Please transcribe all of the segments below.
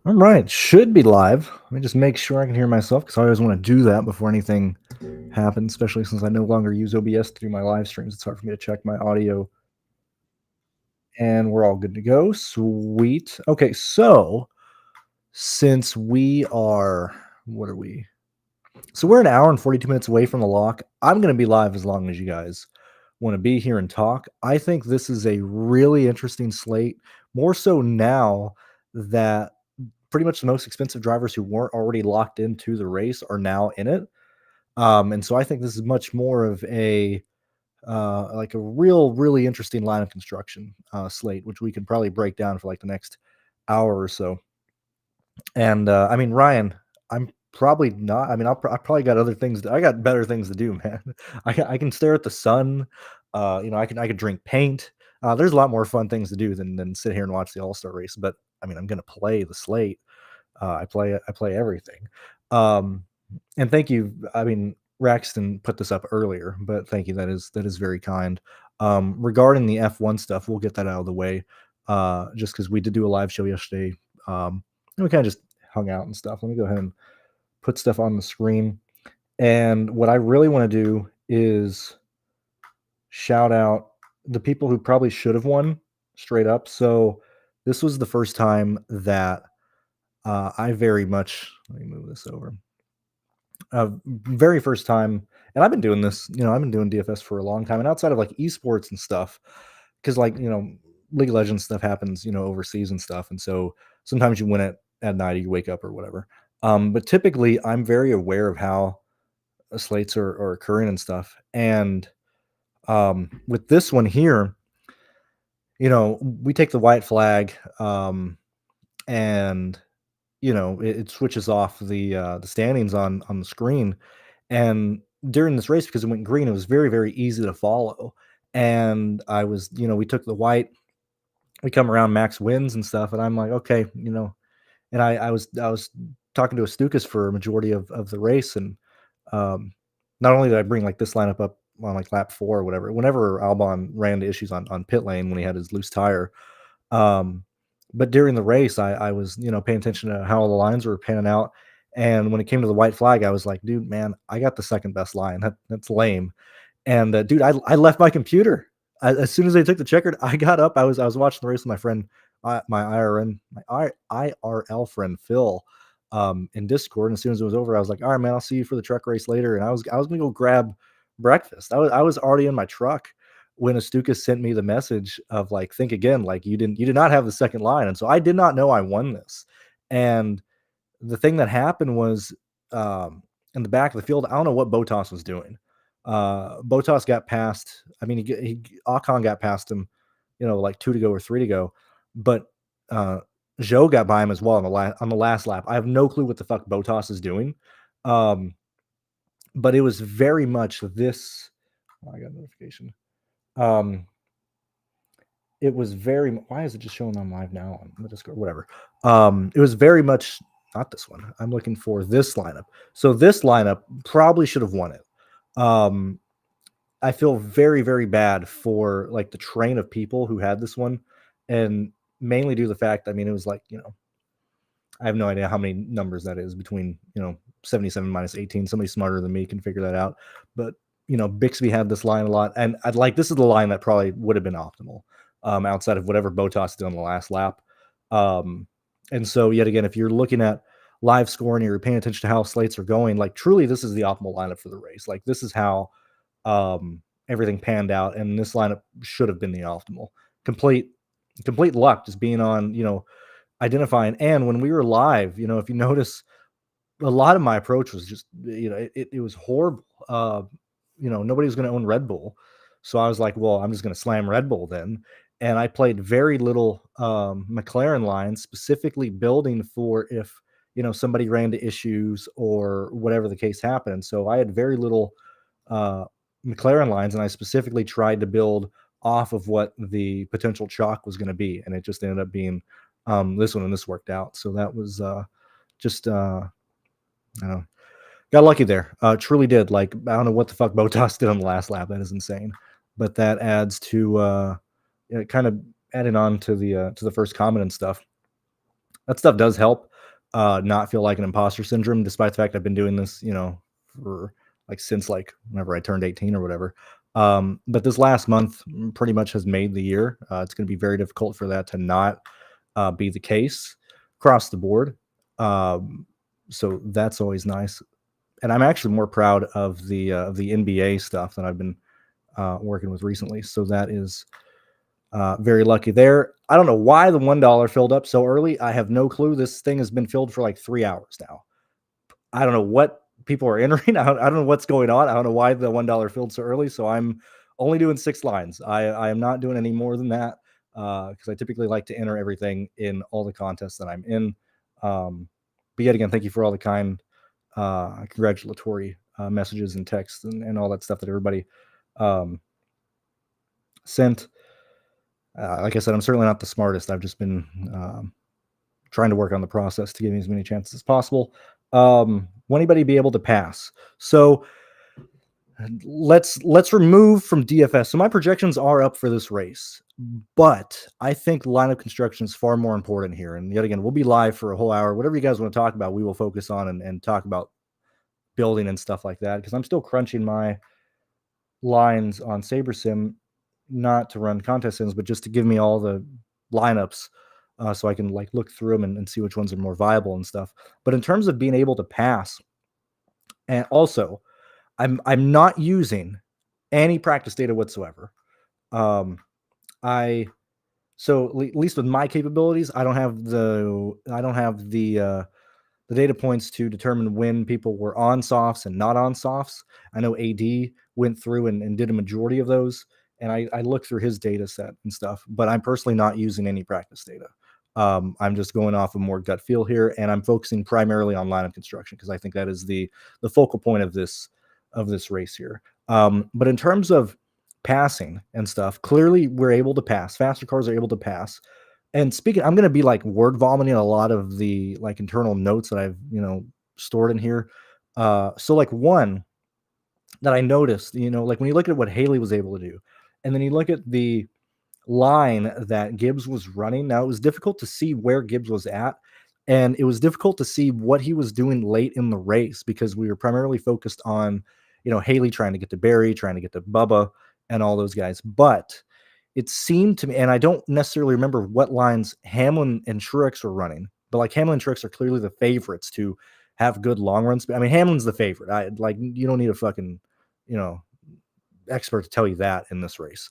All right, should be live. Let me just make sure I can hear myself because I always want to do that before anything happens, especially since I no longer use OBS to do my live streams. It's hard for me to check my audio, and we're all good to go. Sweet. Okay, so since we are, what are we? So we're an hour and 42 minutes away from the lock. I'm going to be live as long as you guys want to be here and talk. I think this is a really interesting slate, more so now that pretty much the most expensive drivers who weren't already locked into the race are now in it. And so I think this is much more of a like a really interesting line of construction slate, which we can probably break down for like the next hour or so. And I mean, Ryan, I'm probably not. I mean, I probably got other things. I got better things to do, man. I can stare at the sun. I can drink paint. There's a lot more fun things to do than sit here and watch the All Star race. But I mean, I'm gonna play the slate. I play everything. Um, and thank you. I mean, Raxton put this up earlier, but thank you. That is very kind. Regarding the F1 stuff, we'll get that out of the way. Just because we did do a live show yesterday. And we kind of just hung out and stuff. Let me go ahead and put stuff on the screen. And what I really want to do is shout out the people who probably should have won straight up. So this was the first time that I very much, let me move this over. Very first time, and I've been doing this, I've been doing DFS for a long time, and outside of like esports and stuff, because like League of Legends stuff happens, overseas and stuff, and so sometimes you win it at night, or you wake up or whatever. But typically, I'm very aware of how slates are occurring and stuff, and with this one here, we take the white flag, and it switches off the standings on the screen. And during this race, because it went green, it was very easy to follow. And I was, we took the white, we come around max wins and stuff, and I'm like, okay, and I was talking to Astukas for a majority of the race, and um, not only did I bring like this lineup up on like lap 4 or whatever, whenever Albon ran into issues on pit lane when he had his loose tire, um, but during the race, I was, paying attention to how all the lines were panning out. And when it came to the white flag, I was like, dude, man, I got the second best line. That's lame. And dude, I left my computer. As soon as they took the checkered, I got up. I was watching the race with my friend, my IRL friend Phil, in Discord. And as soon as it was over, I was like, all right, man, I'll see you for the truck race later. And I was gonna go grab breakfast. I was already in my truck when Astuka sent me the message of like, think again, like you did not have the second line. And so I did not know I won this. And the thing that happened was, in the back of the field, I don't know what Botas was doing. Botas got past, I mean, Ocon got past him, like 2 to go or 3 to go, but Joe got by him as well on the last lap. I have no clue what the fuck Botas is doing. Um, but it was very much this. Oh, I got a notification. It was very, why is it just showing on live now on the Discord? Whatever. It was very much not this one. I'm looking for this lineup. So this lineup probably should have won it. I feel very bad for like the train of people who had this one, and mainly due to the fact, I mean, it was like, I have no idea how many numbers that is between, 77 minus 18. Somebody smarter than me can figure that out. But, Bixby had this line a lot, and I'd like, this is the line that probably would have been optimal, outside of whatever Botas did on the last lap. And so yet again, if you're looking at live scoring, you're paying attention to how slates are going, like truly, this is the optimal lineup for the race. Like this is how everything panned out, and this lineup should have been the optimal. Complete luck just being on, identifying. And when we were live, if you notice, a lot of my approach was just, it was horrible. Nobody was going to own Red Bull. So I was like, well, I'm just going to slam Red Bull then. And I played very little McLaren lines, specifically building for if, somebody ran into issues or whatever the case happened. So I had very little McLaren lines, and I specifically tried to build off of what the potential chalk was going to be. And it just ended up being this one, and this worked out. So that was just, I don't know. Got lucky there. Truly did. Like, I don't know what the fuck Botas did on the last lap. That is insane. But that adds to kind of adding on to the first comment and stuff. That stuff does help. not feel like an imposter syndrome, despite the fact I've been doing this, for like since like whenever I turned 18 or whatever. But this last month pretty much has made the year. It's going to be very difficult for that to not be the case across the board. So that's always nice. And I'm actually more proud of the NBA stuff that I've been working with recently. So that is very lucky there. I don't know why the $1 filled up so early. I have no clue. This thing has been filled for like 3 hours now. I don't know what people are entering. I don't know what's going on. I don't know why the $1 filled so early. So I'm only doing 6 lines. I am not doing any more than that because I typically like to enter everything in all the contests that I'm in. But yet again, thank you for all the kind congratulatory messages and texts and all that stuff that everybody sent. Like I said, I'm certainly not the smartest. I've just been trying to work on the process to give me as many chances as possible. Will anybody be able to pass? So let's remove from DFS. So my projections are up for this race, but I think lineup construction is far more important here. And yet again, we'll be live for a whole hour. Whatever you guys want to talk about, we will focus on and talk about building and stuff like that, because I'm still crunching my lines on SaberSim, not to run contest sims, but just to give me all the lineups so I can like look through them and see which ones are more viable and stuff. But in terms of being able to pass, and also I'm not using any practice data whatsoever. At least with my capabilities, I don't have the data points to determine when people were on softs and not on softs. I know AD went through and did a majority of those, and I looked through his data set and stuff, but I'm personally not using any practice data. I'm just going off of more gut feel here, and I'm focusing primarily on lineup construction because I think that is the focal point of this race here. But in terms of passing and stuff, clearly we're able to pass. Faster cars are able to pass. And speaking, I'm going to be like word vomiting a lot of the like internal notes that I've, stored in here. So like one that I noticed, like when you look at what Haley was able to do, and then you look at the line that Gibbs was running. Now it was difficult to see where Gibbs was at, and it was difficult to see what he was doing late in the race because we were primarily focused on, Haley trying to get to Barry, trying to get to Bubba, and all those guys. But it seemed to me, and I don't necessarily remember what lines Hamlin and Truex were running, but like Hamlin and Truex are clearly the favorites to have good long runs. I mean, Hamlin's the favorite. You don't need a fucking, expert to tell you that in this race.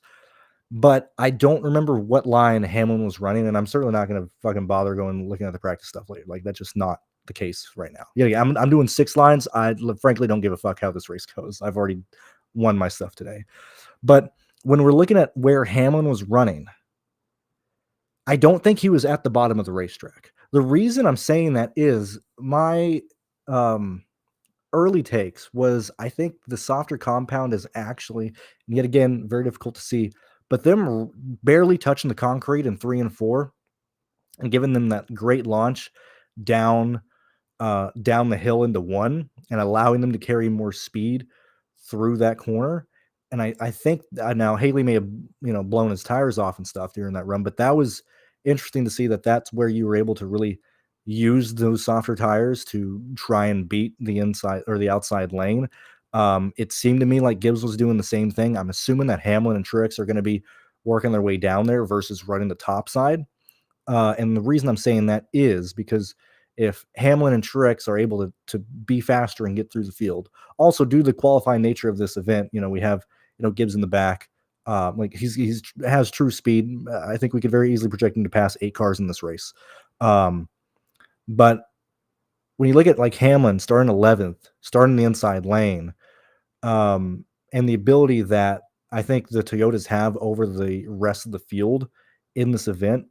But I don't remember what line Hamlin was running, and I'm certainly not going to fucking bother going looking at the practice stuff later. Like that's just not the case right now. Yeah, I'm doing 6 lines. I frankly don't give a fuck how this race goes. I've already won my stuff today. But when we're looking at where Hamlin was running, I don't think he was at the bottom of the racetrack. The reason I'm saying that is my early takes was I think the softer compound is actually, yet again, very difficult to see, but them barely touching the concrete in 3 and 4 and giving them that great launch down the hill into 1 and allowing them to carry more speed through that corner. And I think now Haley may have, blown his tires off and stuff during that run, but that was interesting to see that that's where you were able to really use those softer tires to try and beat the inside or the outside lane. It seemed to me like Gibbs was doing the same thing. I'm assuming that Hamlin and Truex are going to be working their way down there versus running the top side. And the reason I'm saying that is because if Hamlin and Truex are able to be faster and get through the field, also due to the qualifying nature of this event, we have, Gibbs in the back. Like he's has true speed. I think we could very easily project him to pass 8 cars in this race. But when you look at like Hamlin starting 11th, starting the inside lane, and the ability that I think the Toyotas have over the rest of the field in this event.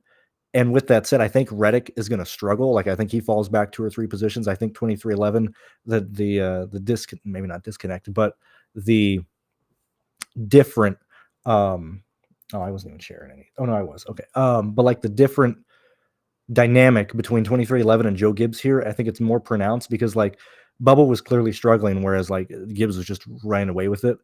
And with that said, I think Reddick is going to struggle. Like I think he falls back 2 or 3 positions. I think 2311, the maybe not disconnect, but the different. I wasn't even sharing any. Oh no, I was okay. But like the different dynamic between 2311 and Joe Gibbs here, I think it's more pronounced because like Bubba was clearly struggling, whereas like Gibbs was just running away with it.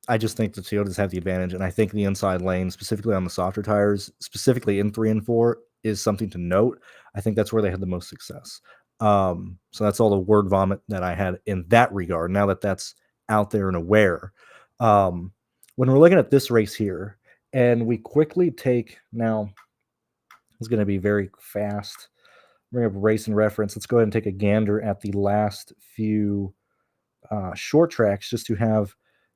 I just think the Toyotas have the advantage, and I think the inside lane, specifically on the softer tires, specifically in 3 and 4, is something to note. I think that's where they had the most success. So that's all the word vomit that I had in that regard. Now that that's out there and aware, um, when we're looking at this race here, and we quickly take now, it's going to be very fast. Bring up race and reference. Let's go ahead and take a gander at the last few short tracks just to have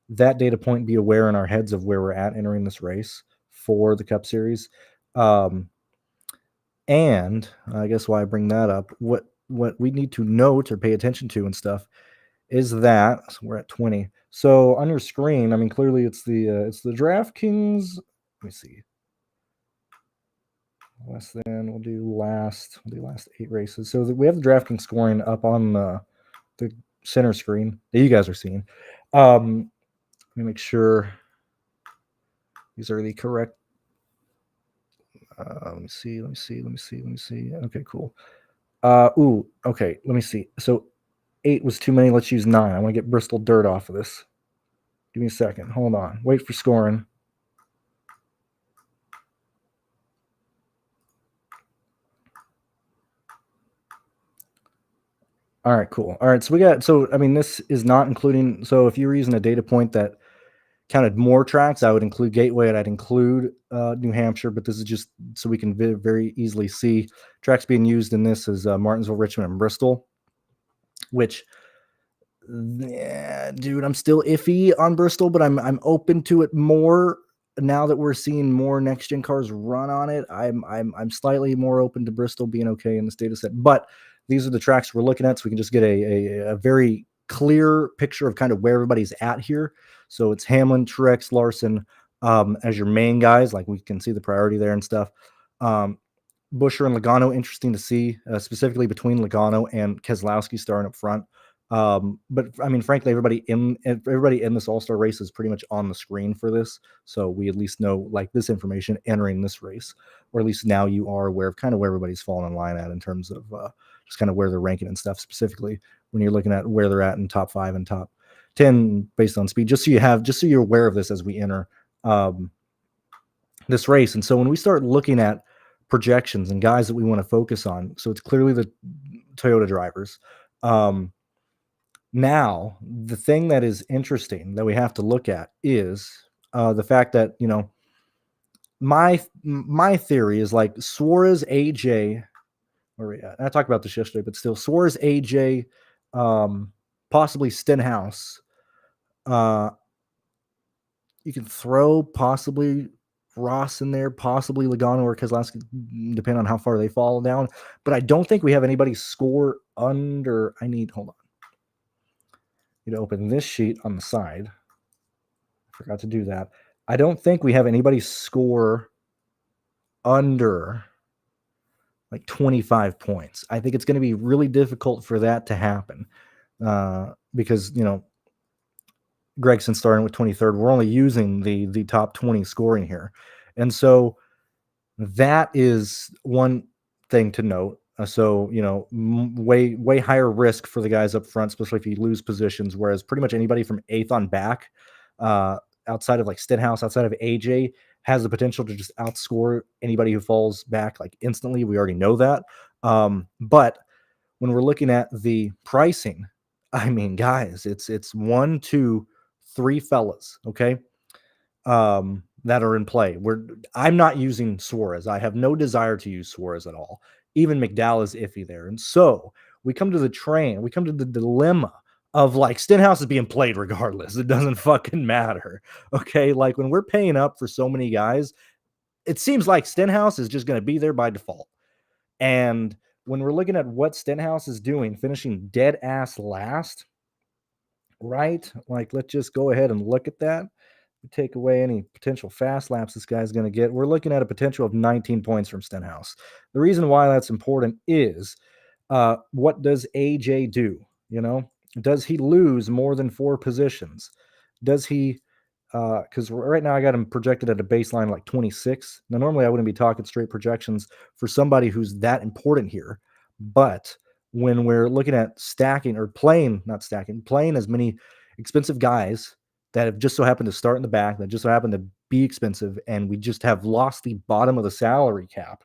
that data point be aware in our heads of where we're at entering this race for the Cup Series. And I guess why I bring that up, what we need to note or pay attention to and stuff is that so we're at 20. So on your screen, I mean, clearly it's the DraftKings. Let me see. Less than we'll do last 8 races. So we have the DraftKings scoring up on the center screen that you guys are seeing. Let me make sure these are the correct. Let me see. Okay, cool. Okay. Let me see. So 8 was too many. Let's use 9. I want to get Bristol Dirt off of this. Give me a second. Hold on. Wait for scoring. All right, cool. All right, so I mean, this is not including, so if you were using a data point that counted more tracks, I would include Gateway and I'd include New Hampshire, but this is just so we can very easily see tracks being used in this is Martinsville, Richmond, and Bristol, which, yeah, dude, I'm still iffy on Bristol, but I'm open to it more now that we're seeing more next gen cars run on it. I'm slightly more open to Bristol being okay in this data set, but these are the tracks we're looking at, so we can just get a very clear picture of kind of where everybody's at here. So it's Hamlin, Truex, Larson as your main guys. Like we can see the priority there and stuff. Buescher and Logano, interesting to see, specifically between Logano and Keselowski starting up front. But I mean, frankly, everybody in this All-Star race is pretty much on the screen for this. So we at least know like this information entering this race, or at least now you are aware of kind of where everybody's falling in line at in terms of just kind of where they're ranking and stuff, specifically when you're looking at where they're at in top 5 and top 10 based on speed, just so you're aware of this as we enter this race. And so when we start looking at projections and guys that we want to focus on, so it's clearly the Toyota drivers. Now, the thing that is interesting that we have to look at is the fact that, you know, my theory is like Suarez, AJ, where we at? I talked about this yesterday, but still Suarez, AJ, possibly Stenhouse. You can throw possibly Ross in there, possibly Logano or Keselowski, depending on how far they fall down. But I don't think we have anybody score under. Hold on. You to open this sheet on the side. I forgot to do that. I don't think we have anybody score under like 25 points. I think it's going to be really difficult for that to happen because, you know, Gregson starting with 23rd. We're only using the top 20 scoring here. And so that is one thing to note. So, you know, way higher risk for the guys up front, especially if you lose positions, whereas pretty much anybody from 8th on back, outside of like Stenhouse, outside of AJ, has the potential to just outscore anybody who falls back like instantly. We already know that. But when we're looking at the pricing, I mean, guys, it's 1, 2, 3 fellas, okay, that are in play. I'm not using Suarez. I have no desire to use Suarez at all. Even McDowell is iffy there. And so we come to the dilemma of like Stenhouse is being played regardless. It doesn't fucking matter. Okay. Like when we're paying up for so many guys, it seems like Stenhouse is just going to be there by default. And when we're looking at what Stenhouse is doing, finishing dead ass last, right? Like, let's just go ahead and look at that. We take away any potential fast laps this guy's going to get. We're looking at a potential of 19 points from Stenhouse. The reason why that's important is what does AJ do? You know, does he lose more than 4 positions? Does he? Because right now I got him projected at a baseline like 26. Now, normally I wouldn't be talking straight projections for somebody who's that important here. But when we're looking at stacking or playing as many expensive guys that have just so happened to start in the back, that just so happened to be expensive, and we just have lost the bottom of the salary cap.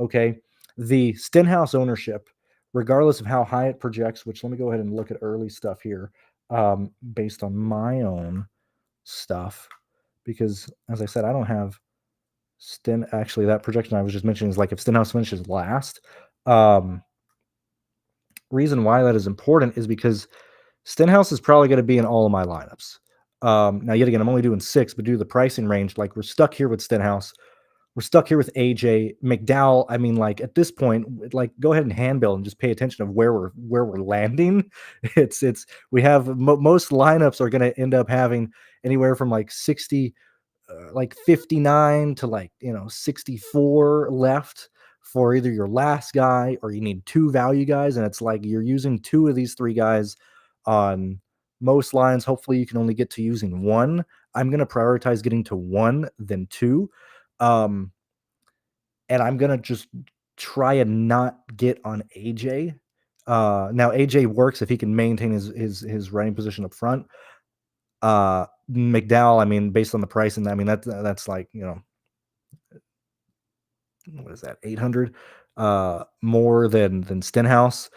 Okay. The Stenhouse ownership, regardless of how high it projects, which let me go ahead and look at early stuff here, based on my own stuff, because as I said, I don't have actually that projection I was just mentioning is like if Stenhouse finishes last. Um, reason why that is important is because Stenhouse is probably going to be in all of my lineups. Now, yet again, I'm only doing 6, but due to the pricing range, like we're stuck here with Stenhouse. We're stuck here with AJ McDowell. I mean, like at this point, like go ahead and handbill and just pay attention of where we're landing. It's we have most lineups are going to end up having anywhere from like 60 like 59 to like 64 left for either your last guy or you need 2 value guys, and it's like you're using 2 of these 3 guys on most lines. Hopefully you can only get to using 1. I'm going to prioritize getting to 1 than 2, um and I'm going to just try and not get on AJ. Now AJ works if he can maintain his running position up front. McDowell, I mean, based on the price, and I mean that's like what is that, 800 more than Stenhouse.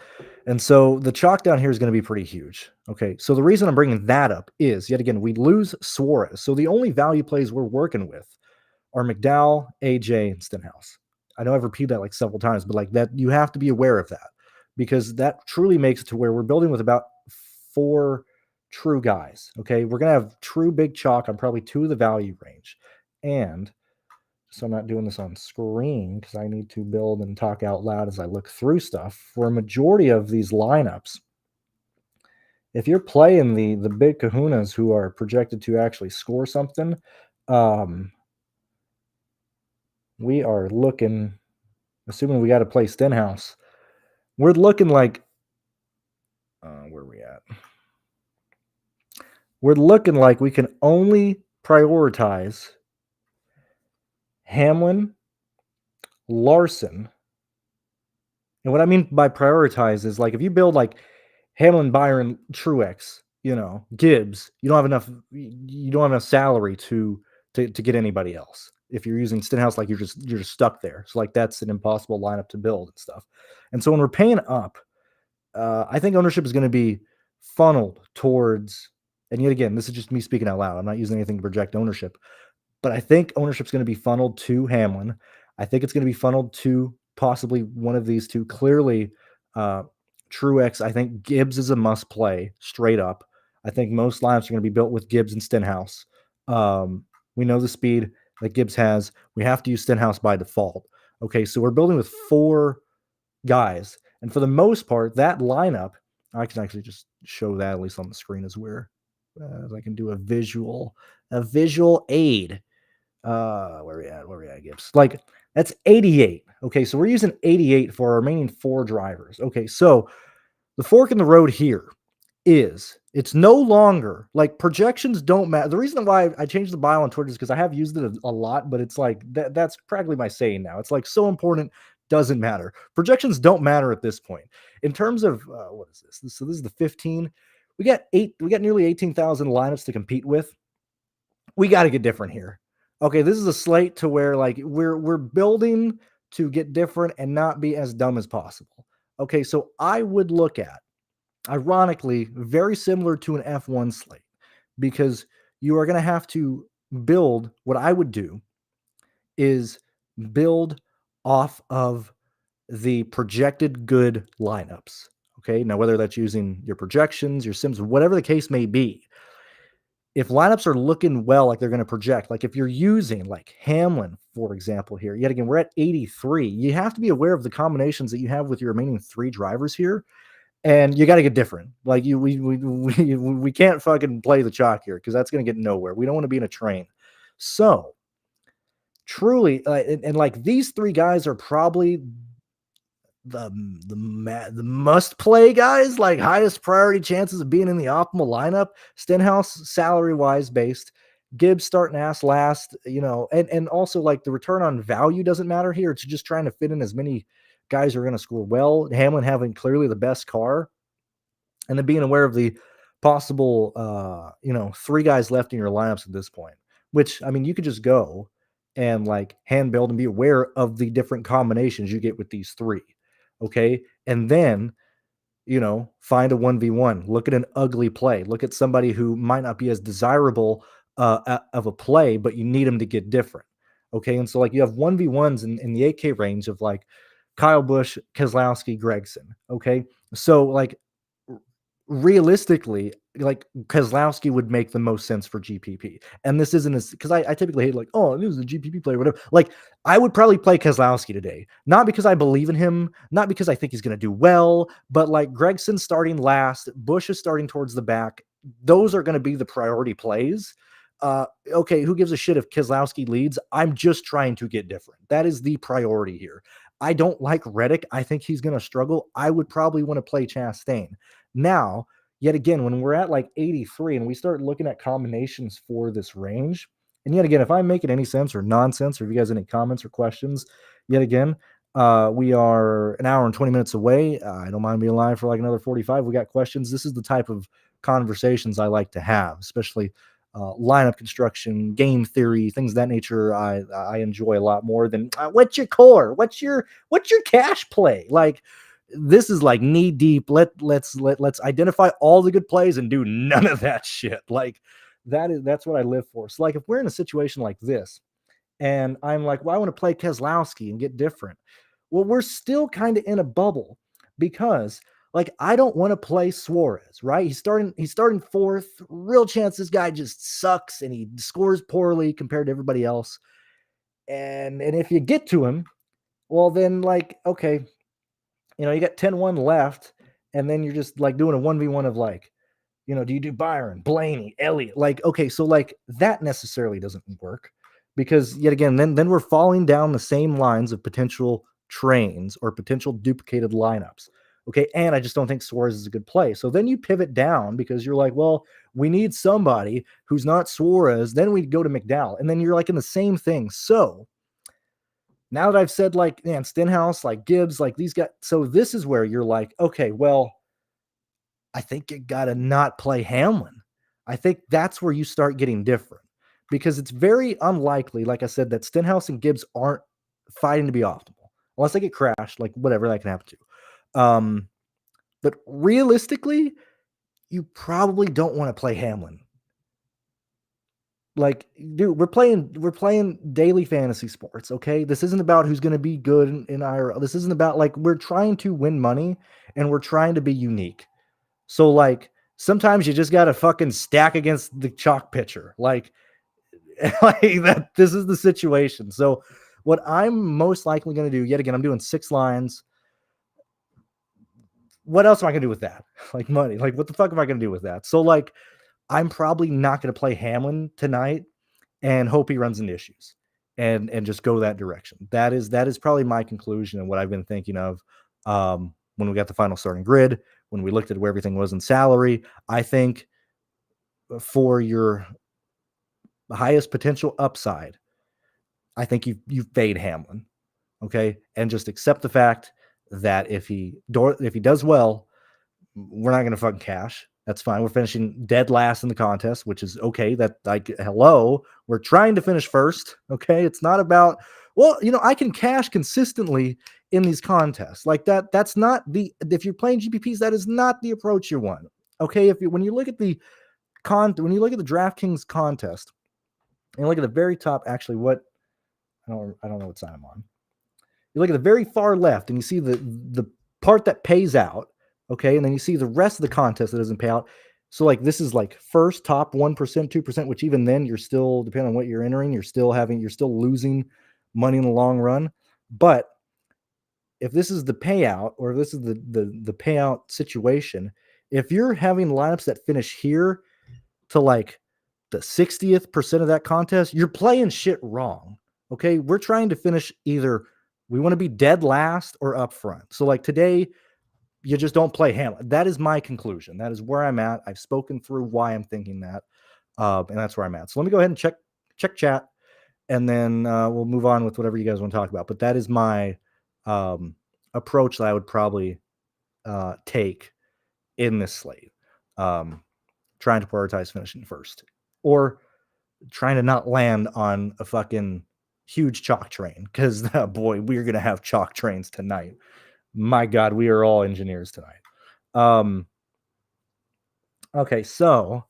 And so the chalk down here is going to be pretty huge. Okay, so the reason I'm bringing that up is yet again we lose Suarez, so the only value plays we're working with are McDowell, AJ, and Stenhouse. I know I've repeated that like several times, but like that you have to be aware of that because that truly makes it to where we're building with about 4 true guys. Okay, we're gonna have true big chalk on probably 2 of the value range, and so I'm not doing this on screen because I need to build and talk out loud as I look through stuff. For a majority of these lineups, if you're playing the big kahunas who are projected to actually score something, um, we are looking, assuming we got to play Stenhouse, we're looking like, where are we at? We're looking like we can only prioritize Hamlin, Larson. And what I mean by prioritize is like if you build like Hamlin, Byron, Truex, Gibbs, you don't have enough salary to get anybody else. If you're using Stenhouse, like you're just stuck there. So like that's an impossible lineup to build and stuff. And so when we're paying up, I think ownership is going to be funneled towards. And yet again, this is just me speaking out loud. I'm not using anything to project ownership, but I think ownership is going to be funneled to Hamlin. I think it's going to be funneled to possibly one of these 2. Clearly, uh, Truex. I think Gibbs is a must play straight up. I think most lineups are going to be built with Gibbs and Stenhouse. We know the speed that Gibbs has. We have to use Stenhouse by default. Okay, so we're building with 4 guys, and for the most part, that lineup. I can actually just show that at least on the screen as I can do a visual aid. Where we at, Gibbs? Like that's 88. Okay, so we're using 88 for our remaining 4 drivers. Okay, so the fork in the road here is it's no longer like projections don't matter. The reason why I changed the bio on Twitter is because I have used it a lot, but it's like that's practically my saying now. It's like so important, doesn't matter. Projections don't matter at this point. In terms of what is this? So this is the 15. We got nearly 18,000 lineups to compete with. We got to get different here. Okay, this is a slate to where like we're building to get different and not be as dumb as possible. Okay, so I would look at, ironically, very similar to an F1 slate because you are going to have to build. What I would do is build off of the projected good lineups. Okay, now whether that's using your projections, your sims, whatever the case may be, if lineups are looking well, like they're going to project, like if you're using like Hamlin, for example, here, yet again, we're at 83. You have to be aware of the combinations that you have with your remaining 3 drivers here, and you got to get different. Like we can't fucking play the chalk here because that's going to get nowhere. We don't want to be in a train. So truly, and like these 3 guys are probably the must play guys, like highest priority chances of being in the optimal lineup. Stenhouse salary wise based, Gibbs starting ass last, and also like the return on value doesn't matter here. It's just trying to fit in as many guys who are going to score well. Hamlin having clearly the best car, and then being aware of the possible 3 guys left in your lineups at this point, which I mean you could just go and like hand build and be aware of the different combinations you get with these three. Okay. And then, find a 1v1, look at an ugly play, look at somebody who might not be as desirable of a play, but you need them to get different. Okay. And so, like, you have 1v1s in the 8K range of like Kyle Busch, Keselowski, Gregson. Okay. So, like, realistically, like Keselowski would make the most sense for GPP. And this isn't as because I typically hate like, oh, this is a GPP player, whatever. Like, I would probably play Keselowski today, not because I believe in him, not because I think he's going to do well, but like Gregson starting last, Bush is starting towards the back. Those are going to be the priority plays. Okay, who gives a shit if Keselowski leads? I'm just trying to get different. That is the priority here. I don't like Reddick. I think he's going to struggle. I would probably want to play Chastain. Now, yet again, when we're at like 83 and we start looking at combinations for this range, and yet again, if I'm making any sense or nonsense, or if you guys have any comments or questions, yet again, we are an hour and 20 minutes away. I don't mind being live for like another 45. We got questions. This is the type of conversations I like to have, especially lineup construction, game theory, things of that nature. I enjoy a lot more than what's your core, what's your cash play. Like, this is like knee deep. Let's identify all the good plays and do none of that shit. Like, that's what I live for. So like, if we're in a situation like this and I'm like, well, I want to play Keselowski and get different. Well, we're still kind of in a bubble because like I don't want to play Suarez, right? He's starting fourth. Real chance this guy just sucks and he scores poorly compared to everybody else. And if you get to him, well then like, okay, you got 10-1 left, and then you're just like doing a 1v1 of like, do you do Byron, Blaney, Elliott? Like, okay, so like that necessarily doesn't work because yet again, then we're falling down the same lines of potential trains or potential duplicated lineups. Okay. And I just don't think Suarez is a good play. So then you pivot down because you're like, well, we need somebody who's not Suarez. Then we go to McDowell. And then you're like in the same thing. So now that I've said like, man, Stenhouse, like Gibbs, like these guys. So this is where you're like, okay, well, I think you got to not play Hamlin. I think that's where you start getting different because it's very unlikely, like I said, that Stenhouse and Gibbs aren't fighting to be optimal unless they get crashed, like whatever that can happen to. But realistically, you probably don't want to play Hamlin. Like, dude, we're playing daily fantasy sports, okay? This isn't about who's going to be good in IRL. This isn't about like we're trying to win money and we're trying to be unique. So like sometimes you just got to fucking stack against the chalk pitcher. Like like that this is the situation. So what I'm most likely going to do, yet again, I'm doing 6 lines. What else am I going to do with that? Like money. Like what the fuck am I going to do with that? So like I'm probably not going to play Hamlin tonight and hope he runs into issues and just go that direction. That is probably my conclusion and what I've been thinking of when we got the final starting grid, when we looked at where everything was in salary. I think for your highest potential upside, I think you fade Hamlin, okay, and just accept the fact that if he does well, we're not going to fucking cash. That's fine. We're finishing dead last in the contest, which is okay. That like, hello, we're trying to finish first. Okay. It's not about, well, I can cash consistently in these contests like that. That's not if you're playing GPPs, that is not the approach you want. Okay. When you look at the DraftKings contest and look at the very top, actually, I don't know what side I'm on. You look at the very far left and you see the part that pays out. Okay. And then you see the rest of the contest that doesn't pay out. So like this is like first top 1%, 2%, which even then you're still, depending on what you're entering, you're still losing money in the long run. But if this is the payout or if this is the payout situation, if you're having lineups that finish here to like the 60th percent of that contest, you're playing shit wrong. Okay. We're trying to finish either we want to be dead last or up front. So like today, you just don't play Hamlin. That is my conclusion. That is where I'm at. I've spoken through why I'm thinking that. And that's where I'm at. So let me go ahead and check chat, and then we'll move on with whatever you guys want to talk about. But that is my approach that I would probably take in this slate. Trying to prioritize finishing first or trying to not land on a fucking huge chalk train because boy, we're gonna have chalk trains tonight. My God, we are all engineers tonight. Okay, so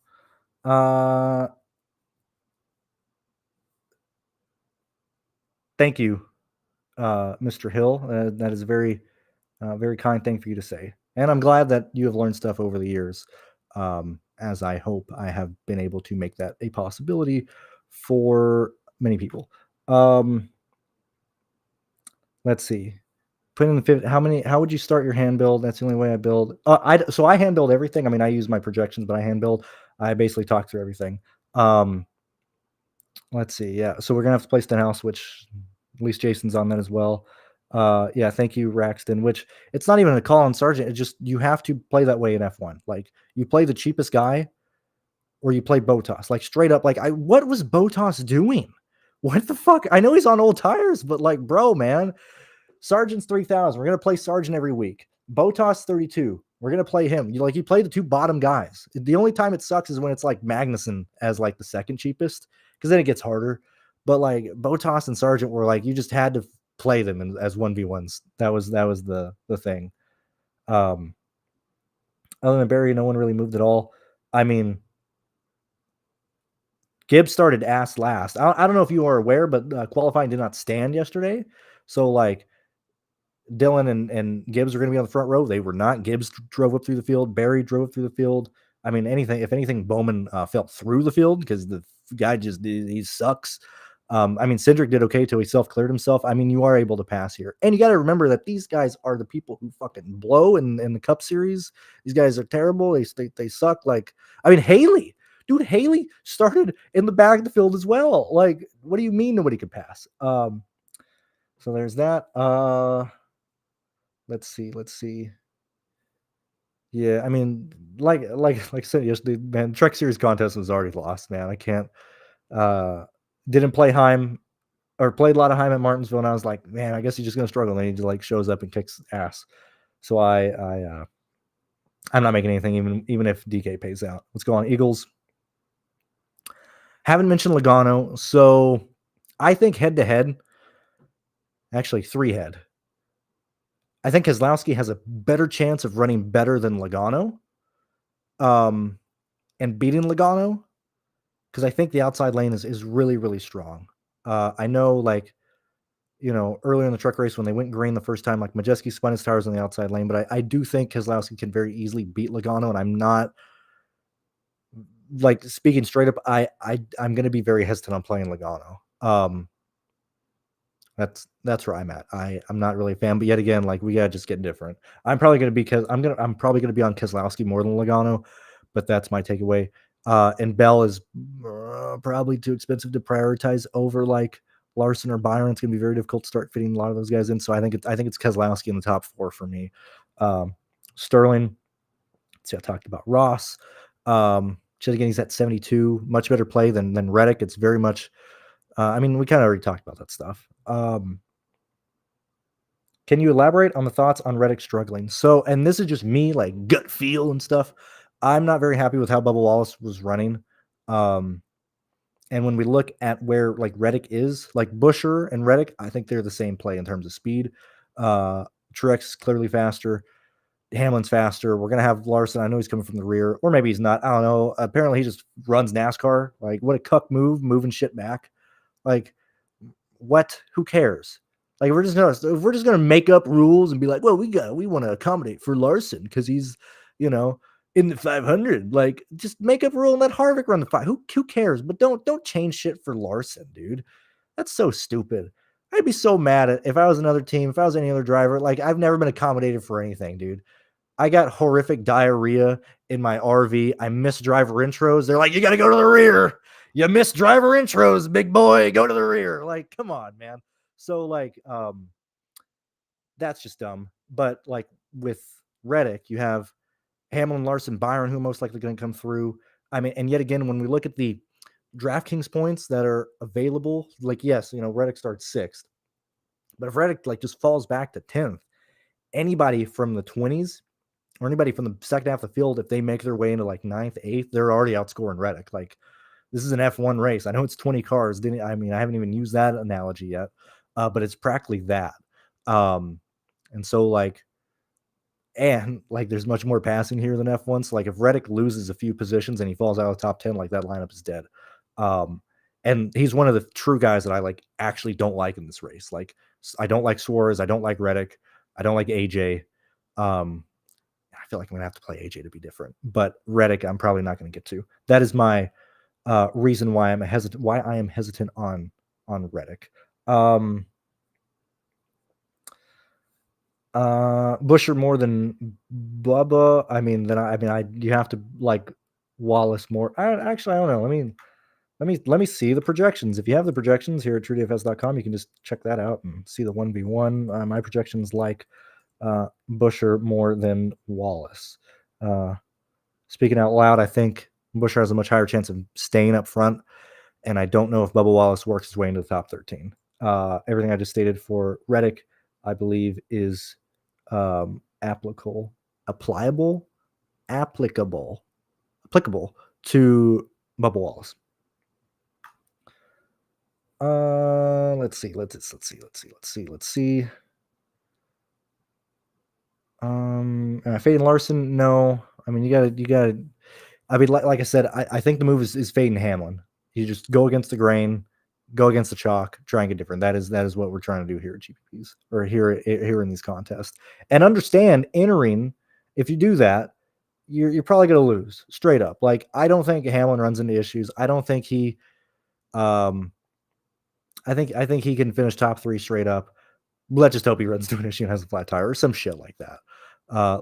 thank you, Mr. Hill. That is a very, very kind thing for you to say, and I'm glad that you have learned stuff over the years. As I hope I have been able to make that a possibility for many people. Let's see. Put in the fifth. How would you start your hand build? That's the only way I build. I hand build everything. I mean, I use my projections, but I hand build. I basically talk through everything. Let's see. Yeah. So we're gonna have to play Stenhouse, which at least Jason's on that as well. Yeah. Thank you, Raxton. Which it's not even a call on Sergeant. It's just you have to play that way in F1. Like you play the cheapest guy, or you play Botas. Like straight up. Like what was Botas doing? What the fuck? I know he's on old tires, but like, bro, man, Sargent's 3,000. We're gonna play Sargent every week. Botas 32. We're gonna play him. You play the two bottom guys. The only time it sucks is when it's like Magnussen as like the second cheapest, because then it gets harder. But like Botas and Sargent were like you just had to play them as 1v1s. That was the thing. Other than Barry, no one really moved at all. I mean, Gibbs started ass last. I don't know if you are aware, but qualifying did not stand yesterday. So like Dylan and Gibbs are going to be on the front row. They were not. Gibbs drove up through the field. Barry drove through the field. I mean, if anything, Bowman fell through the field because the guy he sucks. I mean, Cindric did okay till he self-cleared himself. I mean, you are able to pass here. And you got to remember that these guys are the people who fucking blow in the Cup Series. These guys are terrible. They suck. Like, I mean, Haley started in the back of the field as well. Like, what do you mean nobody could pass? So there's that. Let's see. Yeah, I mean, like I said yesterday, man, Trek Series contest was already lost, man. I can't didn't play Heim or played a lot of Heim at Martinsville, and I was like, man, I guess he's just gonna struggle. And he just like shows up and kicks ass. So I'm not making anything even if DK pays out. Let's go on Eagles. Haven't mentioned Logano, so I think head to head, actually 3-head. I think Keselowski has a better chance of running better than Logano, and beating Logano, because I think the outside lane is really, really strong. I know, like, earlier in the truck race when they went green the first time, like Majeski spun his tires on the outside lane, but I do think Keselowski can very easily beat Logano, and I'm not like speaking straight up. I'm going to be very hesitant on playing Logano. That's where I'm at. I'm not really a fan, but yet again, like we gotta just get different. I'm probably gonna be I'm probably gonna be on Keselowski more than Logano, but that's my takeaway. And Bell is probably too expensive to prioritize over like Larson or Byron. It's gonna be very difficult to start fitting a lot of those guys in. So I think it's Keselowski in the top 4 for me. Sterling. Let's see, I talked about Ross. Again, he's at 72. Much better play than Reddick. It's very much. I mean, we kind of already talked about that stuff. Can you elaborate on the thoughts on Reddick struggling? So, and this is just me, like gut feel and stuff. I'm not very happy with how Bubba Wallace was running. And when we look at where like Reddick is, like Busher and Reddick, I think they're the same play in terms of speed. Truex is clearly faster. Hamlin's faster. We're gonna have Larson. I know he's coming from the rear, or maybe he's not. I don't know. Apparently, he just runs NASCAR. Like, what a cuck move, moving shit back. Like, what? Who cares? Like, if we're just gonna make up rules and be like, well, we want to accommodate for Larson because he's, in the 500. Like, just make up a rule and let Harvick run the 5. Who cares? But don't change shit for Larson, dude. That's so stupid. I'd be so mad if I was another team, if I was any other driver. Like, I've never been accommodated for anything, dude. I got horrific diarrhea in my RV. I miss driver intros. They're like, you got to go to the rear. You miss driver intros, big boy. Go to the rear. Like, come on, man. So, like, that's just dumb. But, like, with Reddick, you have Hamlin, Larson, Byron, who are most likely going to come through. I mean, and yet again, when we look at the DraftKings points that are available, like, yes, Reddick starts 6th. But if Reddick, like, just falls back to 10th, anybody from the 20s or anybody from the second half of the field, if they make their way into like 9th, 8th, they're already outscoring Reddick. Like, This is an F1 race. I know it's 20 cars. I haven't even used that analogy yet, but it's practically that. And so there's much more passing here than F1. So if Reddick loses a few positions and he falls out of the top 10, that lineup is dead. And he's one of the true guys that I actually don't like in this race. I don't like Suarez. I don't like Reddick. I don't like AJ. I feel like I'm gonna have to play AJ to be different, but Reddick, I'm probably not going to get to. That is my reason why I'm hesitant. Why I am hesitant on Reddick. Busher more than Bubba. You have to like Wallace more. I don't know. Let me see the projections. If you have the projections here at TrueDFS.com, you can just check that out and see the 1v1. My projections Busher more than Wallace. Speaking out loud, I think Busher has a much higher chance of staying up front, and I don't know if Bubba Wallace works his way into the top 13. Everything I just stated for Reddick, I believe, is applicable to Bubba Wallace. Let's see. Fade Larson, no. You gotta. Like I said, I think the move is fading Hamlin. You just go against the grain, go against the chalk, try and get different. That is what we're trying to do here at GPPs or here in these contests. And understand, entering, if you do that, you're probably going to lose straight up. I don't think Hamlin runs into issues. I don't think he. I think he can finish top 3 straight up. Let's just hope he runs into an issue and has a flat tire or some shit like that.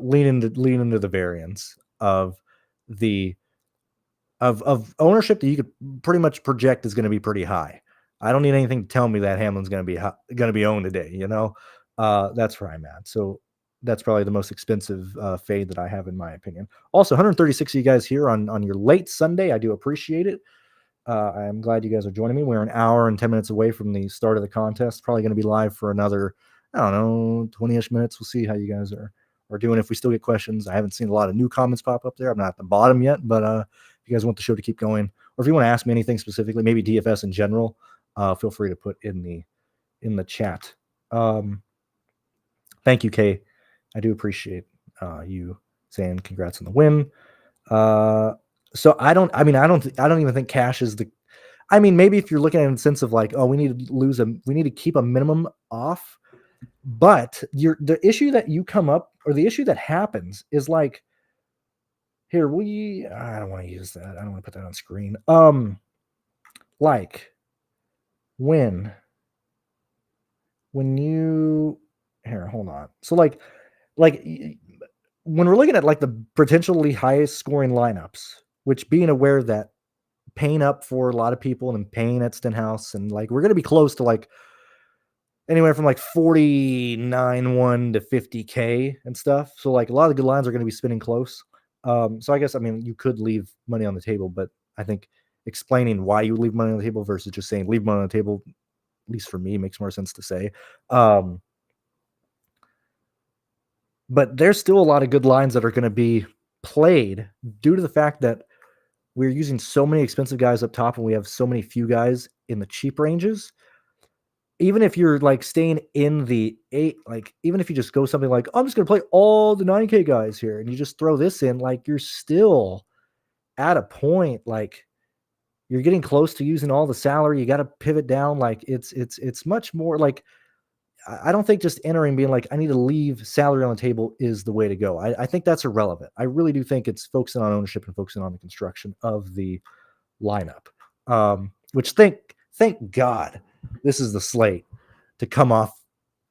Lean into the variance of the of ownership that you could pretty much project is going to be pretty high. I don't need anything to tell me that Hamlin's going to be owned today. That's where I'm at. So that's probably the most expensive fade that I have, in my opinion. Also, 136 of you guys here on your late Sunday. I do appreciate it. I'm glad you guys are joining me. We're an hour and 10 minutes away from the start of the contest. Probably going to be live for another, 20-ish minutes. We'll see how you guys are doing. If we still get questions, I haven't seen a lot of new comments pop up there. I'm not at the bottom yet, but if you guys want the show to keep going, or if you want to ask me anything specifically, maybe DFS in general, feel free to put in the chat. Thank you, Kay. I do appreciate you saying congrats on the win. So I don't even think cash is the. Maybe if you're looking at it in the sense of we need to keep a minimum off, but the issue that you come up, or the issue that happens is I don't want to use that. I don't want to put that on screen. When you here, hold on. So when we're looking at the potentially highest scoring lineups, which being aware that paying up for a lot of people and paying at Stenhouse, and we're going to be close to anywhere from 49-1 to 50K and stuff. So a lot of good lines are going to be spinning close. So I guess, you could leave money on the table, but I think explaining why you leave money on the table versus just saying leave money on the table, at least for me, makes more sense to say. But there's still a lot of good lines that are going to be played due to the fact that we're using so many expensive guys up top and we have so many few guys in the cheap ranges. Even if you're staying in the 8, even if you just go something I'm just going to play all the 9K guys here, and you just throw this in, you're still at a point, you're getting close to using all the salary. You got to pivot down. It's much more I don't think just entering being I need to leave salary on the table is the way to go. I think that's irrelevant. I really do think it's focusing on ownership and focusing on the construction of the lineup. Which thank God this is the slate to come off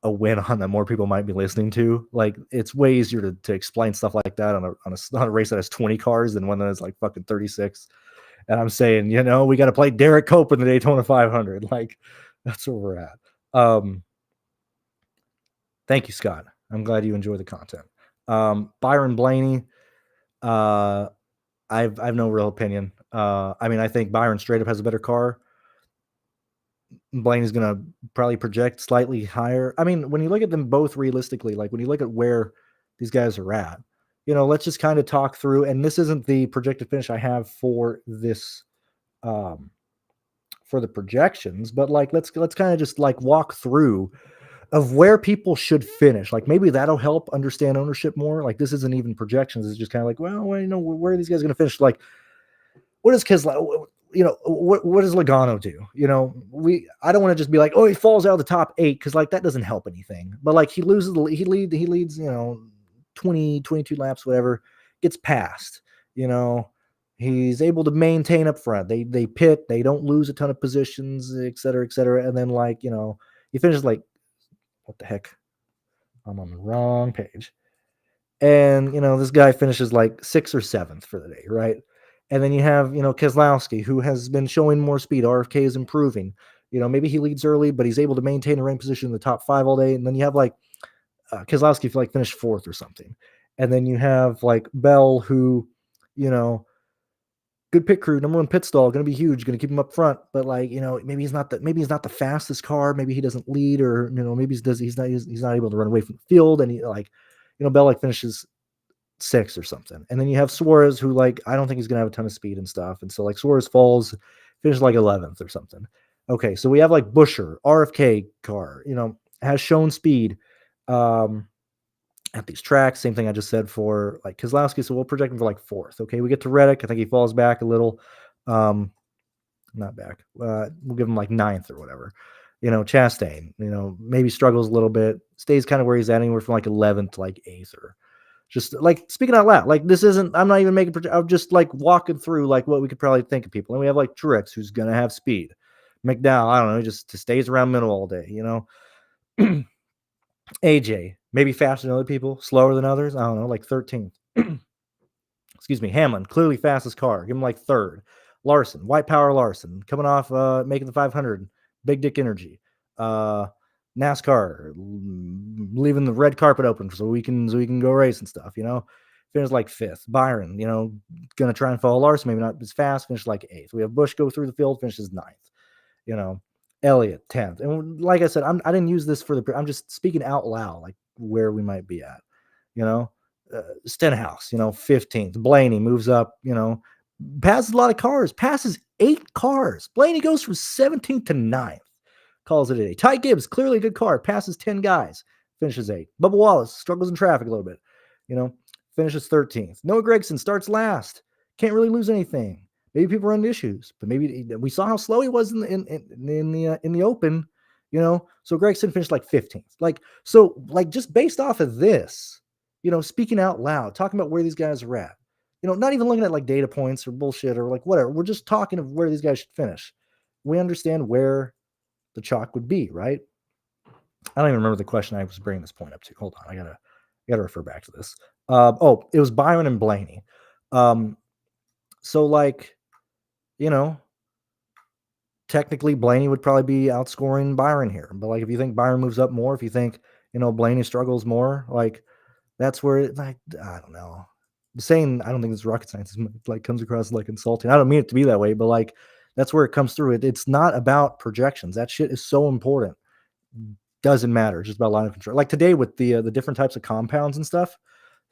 a win on that more people might be listening to. It's way easier to explain stuff like that on a race that has 20 cars than one that has fucking 36. And I'm saying, we got to play Derek Cope in the Daytona 500. That's where we're at. Thank you, Scott. I'm glad you enjoy the content. Byron Blaney, I've no real opinion. I think Byron straight up has a better car. Blaney's going to probably project slightly higher. When you look at them both realistically, when you look at where these guys are at, let's just kind of talk through. And this isn't the projected finish I have for this um, for the projections, but like let's kind of just like walk through of where people should finish. Like maybe that'll help understand ownership more. Like this isn't even projections. It's just kind of like, well, where are these guys going to finish? Like what is Keselowski? What does Logano do? I don't want to just be like, oh, he falls out of the top 8 because like that doesn't help anything. But like he leads 20, 22 laps, whatever, gets passed. He's able to maintain up front. They pit, they don't lose a ton of positions, et cetera, and then like he finishes like, what the heck? I'm on the wrong page. And this guy finishes like 6th or 7th for the day, right? And then you have Keselowski, who has been showing more speed. RFK is improving. Maybe he leads early, but he's able to maintain a rank position in the top 5 all day. And then you have like Keselowski like finished 4th or something. And then you have like Bell, who good pit crew, number 1 pit stall, going to be huge, going to keep him up front. But like maybe he's not the fastest car. Maybe he doesn't lead, or maybe he's not able to run away from the field. And he Bell like finishes 6th or something. And then you have Suarez, who like I don't think he's gonna have a ton of speed and stuff. And so like Suarez falls, finishes like 11th or something. Okay, so we have like Buescher, RFK car, has shown speed at these tracks. Same thing I just said for like Keselowski. So we'll project him for like 4th. Okay, we get to Reddick. I think he falls back a little. Not back. We'll give him like 9th or whatever. Chastain, maybe struggles a little bit, stays kind of where he's at, anywhere from like 11th to like 8th, or just like speaking out loud. Like this isn't, I'm not even making, I'm just like walking through like what we could probably think of people. And we have like Truex, who's going to have speed. McDowell, I don't know, he just stays around middle all day, AJ, maybe faster than other people, slower than others. I don't know, like 13th. Excuse me. Hamlin, clearly fastest car. Give him like 3rd. Larson, white power Larson, coming off making the 500. Big dick energy. NASCAR, leaving the red carpet open so we can go race and stuff. Finished like 5th. Byron, gonna try and follow Larson, maybe not as fast. Finished like 8th. We have Busch go through the field, finishes 9th. Elliott 10th. And like I said, I didn't use this I'm just speaking out loud, like where we might be at. Stenhouse, 15th. Blaney moves up, passes a lot of cars, passes 8 cars. Blaney goes from 17th to 9th. Calls it a day. Ty Gibbs, clearly a good car, passes 10 guys, finishes 8th. Bubba Wallace struggles in traffic a little bit, finishes 13th. Noah Gragson starts last, can't really lose anything. Maybe people run into issues, but maybe we saw how slow he was in the open, So Gragson finished like 15th. Just based off of this, speaking out loud, talking about where these guys are at, not even looking at like data points or bullshit or like whatever. We're just talking of where these guys should finish. We understand where the chalk would be, right? I don't even remember the question I was bringing this point up to. Hold on, I gotta refer back to this. It was Byron and Blaney. So like, technically Blaney would probably be outscoring Byron here. But like, if you think Byron moves up more, if you think Blaney struggles more, like that's where I don't know. Saying I don't think this rocket science like comes across like insulting. I don't mean it to be that way, but like that's where it comes through. It's not about projections. That shit is so important. Doesn't matter. It's just about line of control. Like today with the different types of compounds and stuff.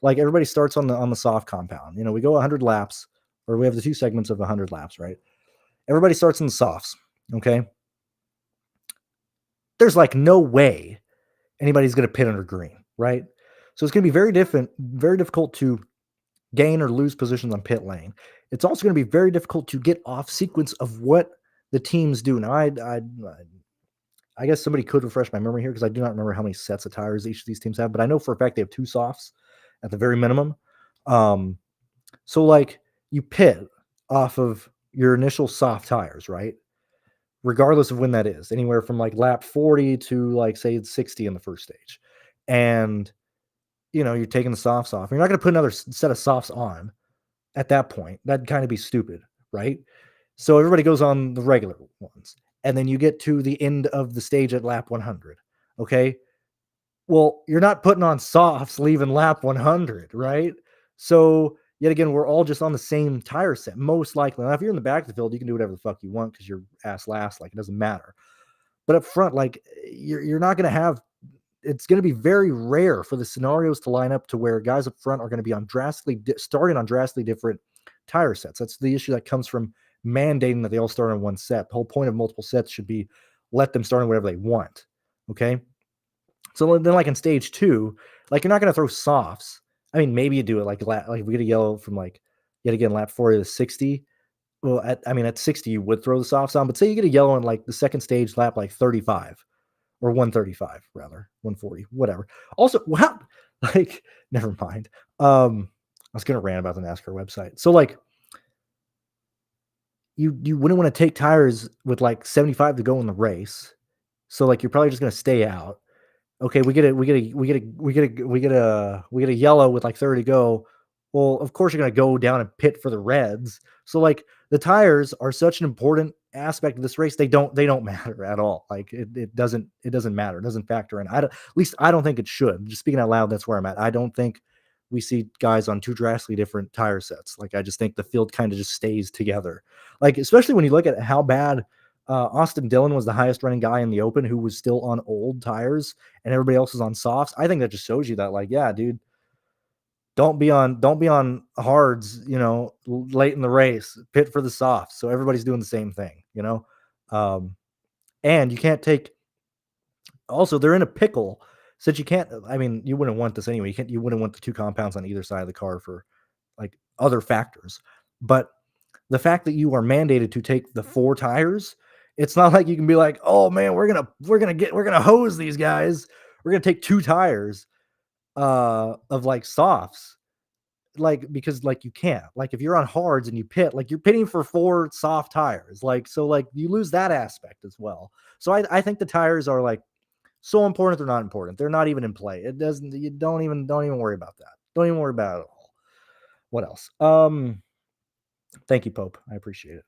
Like everybody starts on the soft compound. We go 100 laps, or we have the 2 segments of 100 laps, right? Everybody starts in the softs. Okay. There's like no way anybody's going to pit under green, right? So it's going to be very difficult to gain or lose positions on pit lane. It's also going to be very difficult to get off sequence of what the teams do. Now, I guess somebody could refresh my memory here because I do not remember how many sets of tires each of these teams have, but I know for a fact they have 2 softs at the very minimum. So like you pit off of your initial soft tires, right? Regardless of when that is, anywhere from like lap 40 to like say it's 60 in the first stage. And you're taking the softs off. You're not going to put another set of softs on at that point. That'd kind of be stupid, right? So everybody goes on the regular ones. And then you get to the end of the stage at lap 100. Okay. Well, you're not putting on softs leaving lap 100, right? So yet again, we're all just on the same tire set, most likely. Now, if you're in the back of the field, you can do whatever the fuck you want because you're ass last. Like, it doesn't matter. But up front, like, you're not going to have, it's going to be very rare for the scenarios to line up to where guys up front are going to be on starting on drastically different tire sets. That's the issue that comes from mandating that they all start on one set. The whole point of multiple sets should be let them start on whatever they want. Okay. So then, like in stage 2, like you're not going to throw softs. I mean, maybe you do it like if we get a yellow from like yet again lap 40 to 60. Well, at 60 you would throw the softs on, but say you get a yellow in like the second stage lap like 35 or 135 rather 140 whatever. Also, wow, like never mind. I was gonna rant about the NASCAR website. So like you wouldn't want to take tires with like 75 to go in the race. So like you're probably just gonna stay out. Okay, we get a yellow with like 30 to go. Well, of course you're gonna go down and pit for the reds. So like the tires are such an important aspect of this race. They don't matter at all. Like it doesn't matter. It doesn't factor in. At least I don't think it should. Just speaking out loud, that's where I'm at. I don't think we see guys on two drastically different tire sets. Like I just think the field kind of just stays together. Like especially when you look at how bad Austin Dillon was the highest running guy in the Open who was still on old tires and everybody else is on softs. I think that just shows you that, like, yeah, dude, don't be on hards, late in the race. Pit for the softs. So everybody's doing the same thing. And you can't take. Also, they're in a pickle since you can't. I mean, you wouldn't want this anyway. You wouldn't want the two compounds on either side of the car for like other factors, but the fact that you are mandated to take the 4 tires, it's not like you can be like, oh man, we're gonna hose these guys. We're gonna take 2 tires of like softs. Like because like you can't. Like if you're on hards and you pit, like you're pitting for 4 soft tires. Like so like you lose that aspect as well. So I think the tires are like so important, they're not important. They're not even in play. It doesn't you don't even worry about that. Don't even worry about it at all. What else? Thank you, Pope. I appreciate it.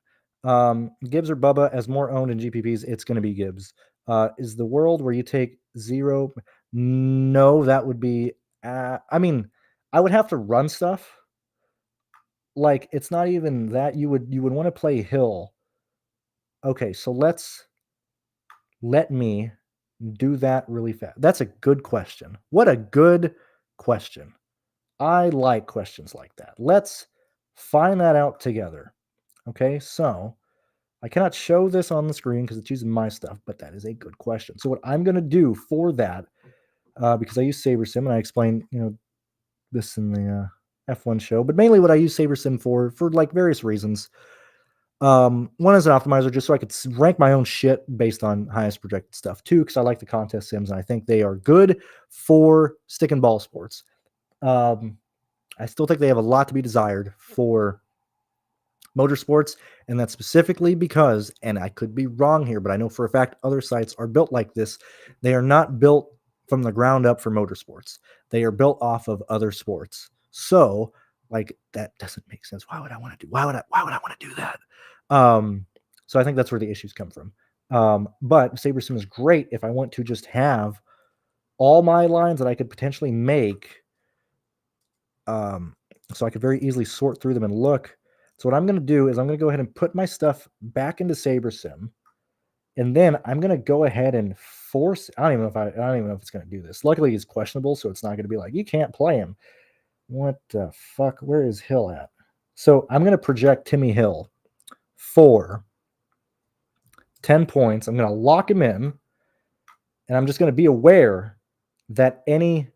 Gibbs or Bubba as more owned in GPPs, it's going to be Gibbs. Is the world where you take 0? No, that would be. I mean, I would have to run stuff. Like it's not even that you would want to play Hill. Okay, so let me do that really fast. That's a good question. What a good question. I like questions like that. Let's find that out together. Okay, so I cannot show this on the screen because it's using my stuff, but that is a good question. So what I'm going to do for that, because I use SaberSim and I explained, this in the F1 show, but mainly what I use SaberSim for like various reasons. One is an optimizer just so I could rank my own shit based on highest projected stuff. 2, because I like the contest sims and I think they are good for stick and ball sports. I still think they have a lot to be desired for motorsports, and that's specifically because, and I could be wrong here, but I know for a fact other sites are built like this. They are not built from the ground up for motorsports. They are built off of other sports. So, like that doesn't make sense. Why would I want to do? Why would I want to do that? So I think that's where the issues come from. But SaberSim is great if I want to just have all my lines that I could potentially make. So I could very easily sort through them and look. So what I'm going to do is I'm going to go ahead and put my stuff back into SaberSim, and then I'm going to go ahead and force. I don't even know if it's going to do this. Luckily, he's questionable, so it's not going to be like you can't play him. What the fuck? Where is Hill at? So I'm going to project Timmy Hill for 10 points. I'm going to lock him in, and I'm just going to be aware that any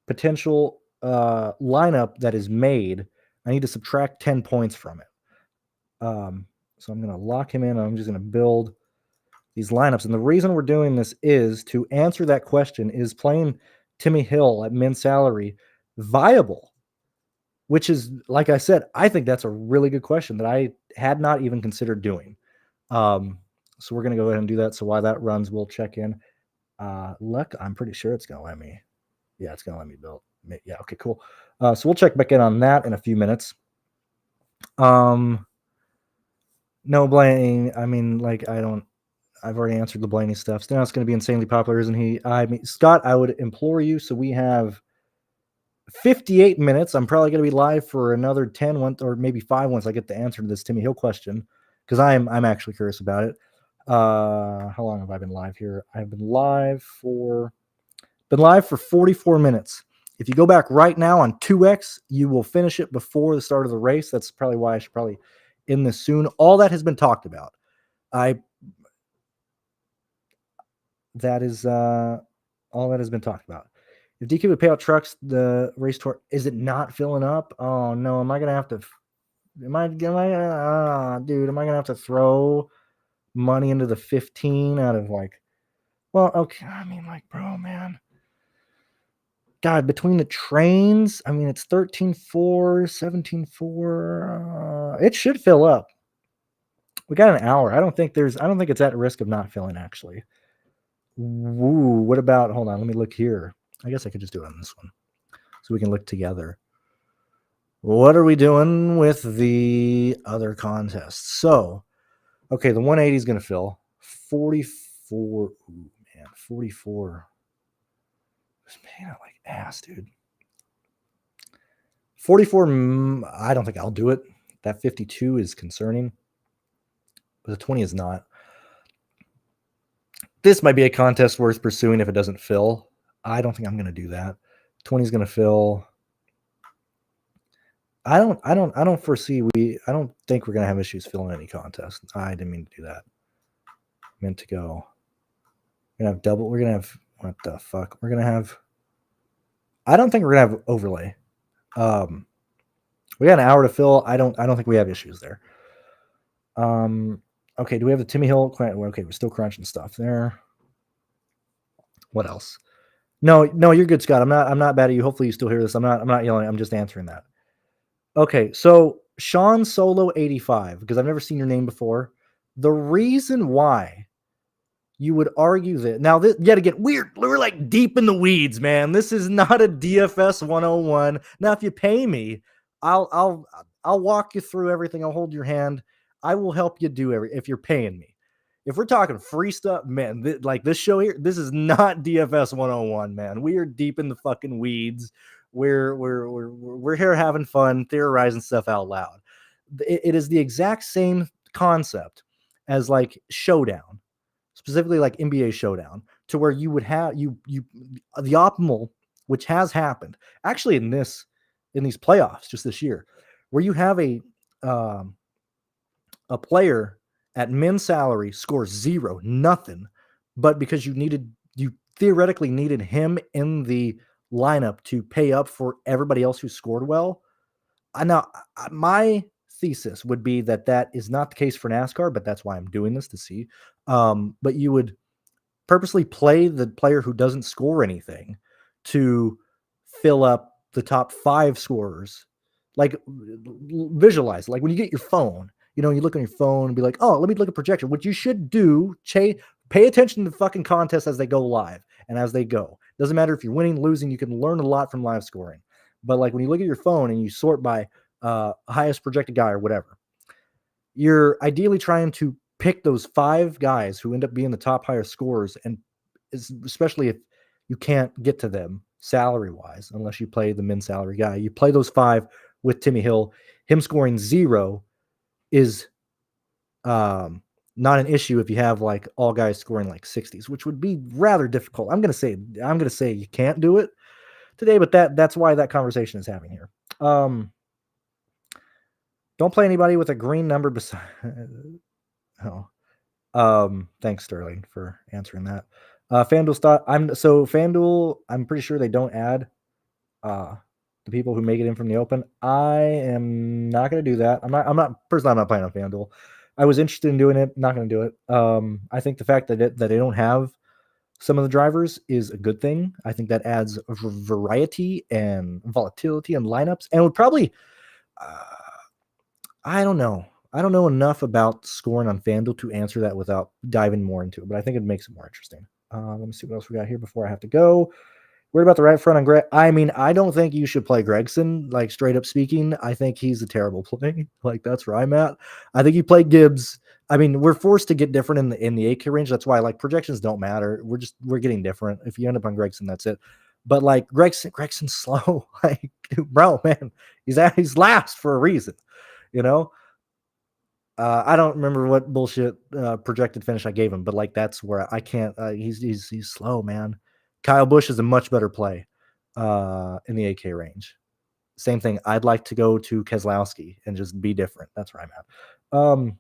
potential lineup that is made, I need to subtract 10 points from it. So I'm going to lock him in. I'm just going to build these lineups. And the reason we're doing this is to answer that question, is playing Timmy Hill at min salary viable? Which is, like I said, I think that's a really good question that I had not even considered doing. So we're going to go ahead and do that. So while that runs, we'll check in. Luck, I'm pretty sure it's going to let me. Yeah, it's going to let me build. Yeah, okay, cool. So we'll check back in on that in a few minutes. No Blaney. I mean, like, I've already answered the Blaney stuff. Stan's going to be insanely popular, isn't he? I mean, Scott, I would implore you. So we have 58 minutes. I'm probably going to be live for another 10 or maybe 5 once I get the answer to this Timmy Hill question, because I'm actually curious about it. How long have I been live here? I've been live for 44 minutes. If you go back right now on 2x, you will finish it before the start of the race. That's probably why I should probably in this soon. All that has been talked about. That is all that has been talked about. If DK would pay out trucks, the race tour, is it not filling up? Oh no, am I gonna have to? Am I dude? Am I gonna have to throw money into the 15 out of like? Well, okay. I mean, like, bro, man. God, between the trains, I mean, it's 13.4, 17.4. It should fill up. We got an hour. I don't think it's at risk of not filling, actually. Woo, what about, hold on, let me look here. I guess I could just do it on this one so we can look together. What are we doing with the other contests? So, okay, the 180 is going to fill. 44. Ooh, man, 44. It's paying out like ass, dude. 44, I don't think I'll do it. That 52 is concerning, but the 20 is not. This might be a contest worth pursuing if it doesn't fill. I don't think I'm going to do that. 20 is going to fill. I don't foresee I don't think we're going to have issues filling any contest. I didn't mean to do that. Meant to go. We're going to have double. We're going to have, what the fuck? We're going to have, I don't think we're going to have overlay. We got an hour to fill. I don't think we have issues there. Okay, do we have the Timmy Hill? Okay, we're still crunching stuff there. What else? No, you're good, Scott. I'm not bad at you. Hopefully you still hear this. I'm not yelling. I'm just answering that. Okay, so Sean Solo 85, because I've never seen your name before. The reason why you would argue that now, this yet again, we're like deep in the weeds, man. This is not a DFS 101. Now, if you pay me, I'll walk you through everything. I'll hold your hand. I will help you do if you're paying me. If we're talking free stuff, man, like this show here, this is not DFS 101, man. We are deep in the fucking weeds. We're here having fun, theorizing stuff out loud. It is the exact same concept as like Showdown, specifically like NBA Showdown, to where you would have the optimal, which has happened actually in these playoffs just this year, where you have a player at min salary scores 0, nothing, but because you theoretically needed him in the lineup to pay up for everybody else who scored well. Now, my thesis would be that is not the case for NASCAR, but that's why I'm doing this to see. But you would purposely play the player who doesn't score anything to fill up the top 5 scorers. Like, visualize, like when you get your phone, you look on your phone and be like, oh, let me look at projection. What you should do, pay attention to the fucking contests as they go live and as they go. Doesn't matter if you're winning, losing, you can learn a lot from live scoring. But like when you look at your phone and you sort by highest projected guy or whatever, you're ideally trying to pick those 5 guys who end up being the top highest scorers, and especially if you can't get to them salary-wise, unless you play the min salary guy. You play those 5 with Timmy Hill. Him scoring 0 is not an issue if you have like all guys scoring like 60s, which would be rather difficult. I'm gonna say you can't do it today, but that's why that conversation is happening here. Don't play anybody with a green number beside. Thanks, Sterling, for answering that. FanDuel, I'm pretty sure they don't add the people who make it in from the open. I am not going to do that. I'm not playing on FanDuel. I was interested in doing it, not going to do it. I think the fact that they don't have some of the drivers is a good thing. I think that adds variety and volatility in lineups, and would probably, I don't know enough about scoring on FanDuel to answer that without diving more into it, but I think it makes it more interesting. Let me see what else we got here before I have to go. Worried about the right front on Greg. I mean, I don't think you should play Gregson, like straight up speaking. I think he's a terrible play. Like, that's where I'm at. I think you play Gibbs. I mean, we're forced to get different in the 8K range. That's why like projections don't matter. We're getting different. If you end up on Gregson, that's it. But like Gregson's slow. Like, bro, man, he's last for a reason, I don't remember what bullshit projected finish I gave him, but like that's where I can't. He's slow, man. Kyle Busch is a much better play in the 8K range. Same thing. I'd like to go to Keselowski and just be different. That's where I'm So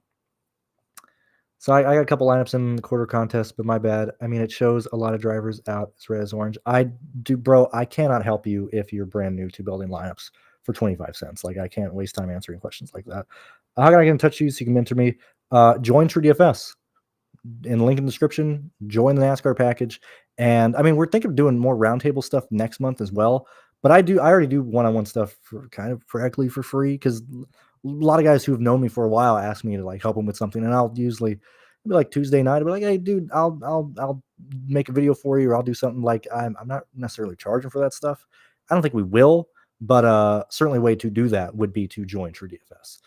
I got a couple lineups in the quarter contest, but my bad. I mean, it shows a lot of drivers out as red as orange. I do, bro. I cannot help you if you're brand new to building lineups for 25 cents. Like, I can't waste time answering questions like that. How can I get in touch with you so you can mentor me? Join TrueDFS. In the link in the description, join the NASCAR package. And I mean, we're thinking of doing more roundtable stuff next month as well. But I already do one-on-one stuff for kind of practically for free, because a lot of guys who have known me for a while ask me to like help them with something, and I'll usually be like Tuesday night, I'll be like, hey dude, I'll make a video for you, or I'll do something. Like, I'm not necessarily charging for that stuff. I don't think we will, but certainly a way to do that would be to join TrueDFS.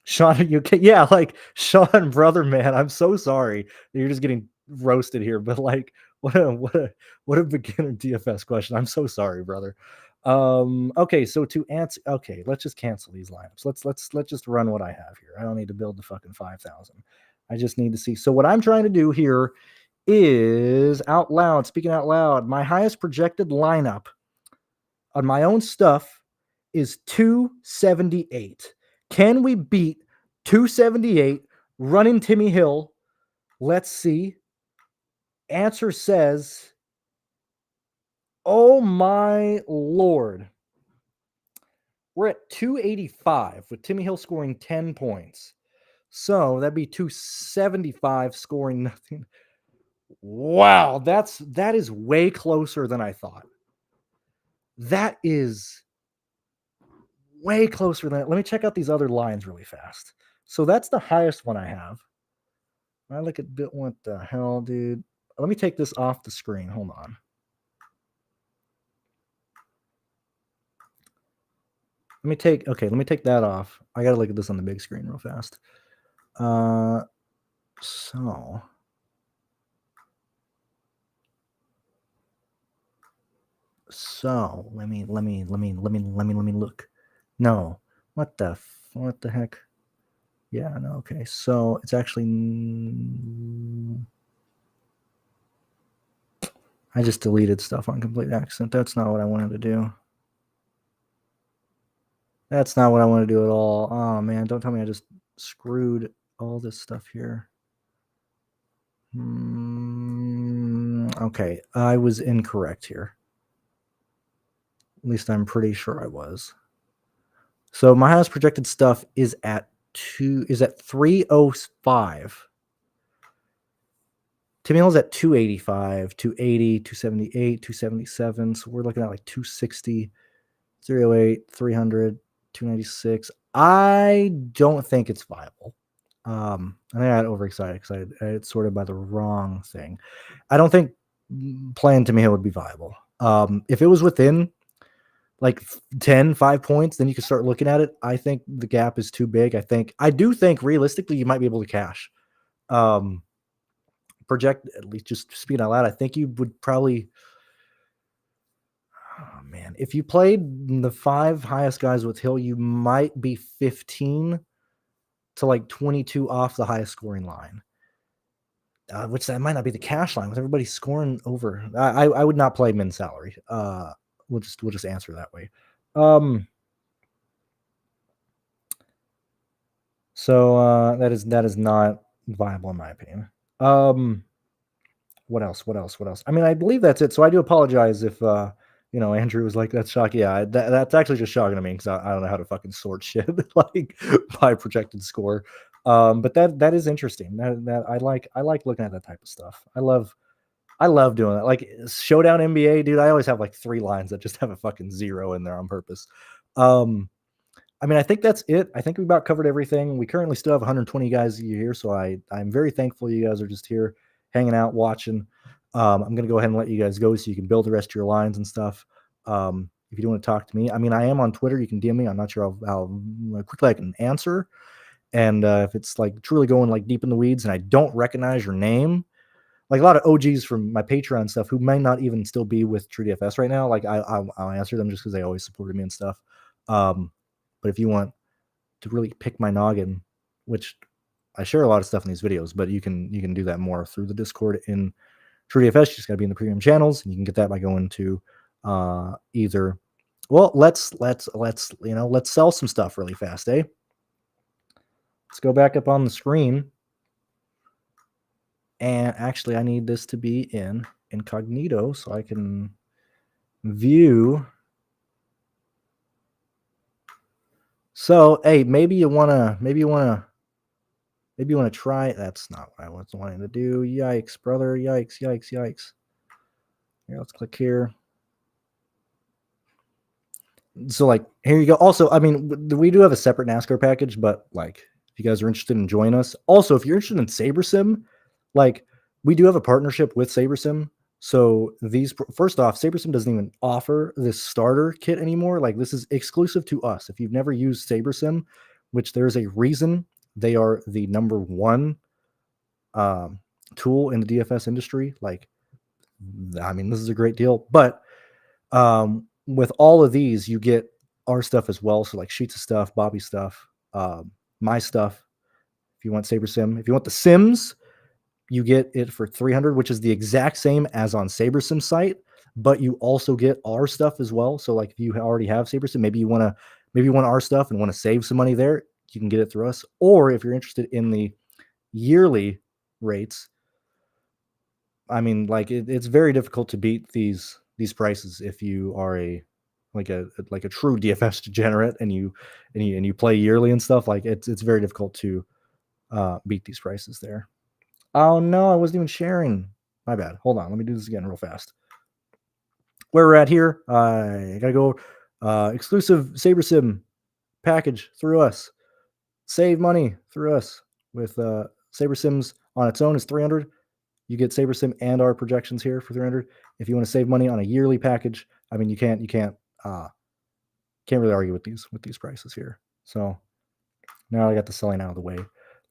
Sean, are you okay? Yeah, like, Sean, brother, man, I'm so sorry that you're just getting roasted here, but like, what a beginner DFS question. I'm so sorry, brother. Okay, so to answer, okay, let's just cancel these lineups. Let's just run what I have here. I don't need to build the fucking 5,000. I just need to see. So what I'm trying to do here is out loud, speaking out loud. My highest projected lineup on my own stuff is 278. Can we beat 278 running Timmy Hill? Let's see. Answer says, oh my Lord. We're at 285 with Timmy Hill scoring 10 points. So that'd be 275 scoring nothing. Wow, that is way closer than I thought. That is way closer than it. Let me check out these other lines really fast. So that's the highest one I have. I look at what the hell, dude. Let me take this off the screen. Hold on. Let me take that off. I gotta look at this on the big screen real fast. So let me look. No, what the heck? Yeah, no, okay. So it's actually, I just deleted stuff on complete accident. That's not what I wanted to do. That's not what I want to do at all. Oh man, don't tell me I just screwed all this stuff here. Okay, I was incorrect here. At least I'm pretty sure I was. So my highest projected stuff is at 305. Timmy Hill's at 285, 280, 278, 277. So we're looking at like 260, 308, 300, 296. I don't think it's viable. I think I got overexcited because I had sorted by the wrong thing. I don't think playing Timmy Hill would be viable. If it was within like 5 points, then you can start looking at it. I think the gap is too big. I do think realistically you might be able to cash. Project, at least just speaking out loud, I think you would probably, oh man, if you played the 5 highest guys with Hill, you might be 15 to like 22 off the highest scoring line. Which that might not be the cash line with everybody scoring over. I would not play min salary. We'll just answer that way. So that is not viable in my opinion. What else? I mean, I believe that's it. So I do apologize if Andrew was like, that's shocking. Yeah, that's actually just shocking to me because I don't know how to fucking sort shit like by projected score. But that is interesting. That I like looking at that type of stuff. I love doing that. Like Showdown NBA, dude. I always have like 3 lines that just have a fucking 0 in there on purpose. I mean, I think that's it. I think we about covered everything. We currently still have 120 guys here, so I'm very thankful you guys are just here hanging out, watching. I'm going to go ahead and let you guys go so you can build the rest of your lines and stuff. If you do want to talk to me, I mean, I am on Twitter. You can DM me. I'm not sure how quickly I can answer. And if it's like truly going like deep in the weeds and I don't recognize your name, like a lot of OGs from my Patreon stuff who may not even still be with TrueDFS right now, like I'll answer them just because they always supported me and stuff. But if you want to really pick my noggin, which I share a lot of stuff in these videos, but you can do that more through the Discord in TrueDFS. You just got to be in the premium channels, and you can get that by going to either. Well, let's sell some stuff really fast, eh? Let's go back up on the screen. And actually, I need this to be in incognito so I can view. So, hey, maybe you wanna try. That's not what I was wanting to do. Yikes, brother! Yikes! Yikes! Yikes! Here, let's click here. So, like, here you go. Also, I mean, we do have a separate NASCAR package, but like, if you guys are interested in joining us, also if you're interested in SaberSim, like, we do have a partnership with SaberSim. So these, first off, SaberSim doesn't even offer this starter kit anymore. Like, this is exclusive to us. If you've never used SaberSim, which there's a reason they are the number one tool in the DFS industry. Like, I mean, this is a great deal. But with all of these, you get our stuff as well. So like Sheets of stuff, Bobby stuff, my stuff. If you want SaberSim, if you want the Sims, you get it for 300, which is the exact same as on SaberSim site, but you also get our stuff as well. So like if you already have SaberSim, maybe you want our stuff and want to save some money there, you can get it through us. Or if you're interested in the yearly rates, I mean, like it's very difficult to beat these prices if you are a true DFS degenerate and you play yearly and stuff. Like it's very difficult to beat these prices there. Oh no, I wasn't even sharing. My bad. Hold on, let me do this again real fast. Where we're at here, I gotta go exclusive SaberSim package through us. Save money through us with SaberSims on its own is 300. You get SaberSim and our projections here for 300. If you want to save money on a yearly package, I mean, you can't really argue with these prices here. So now I got the selling out of the way. Let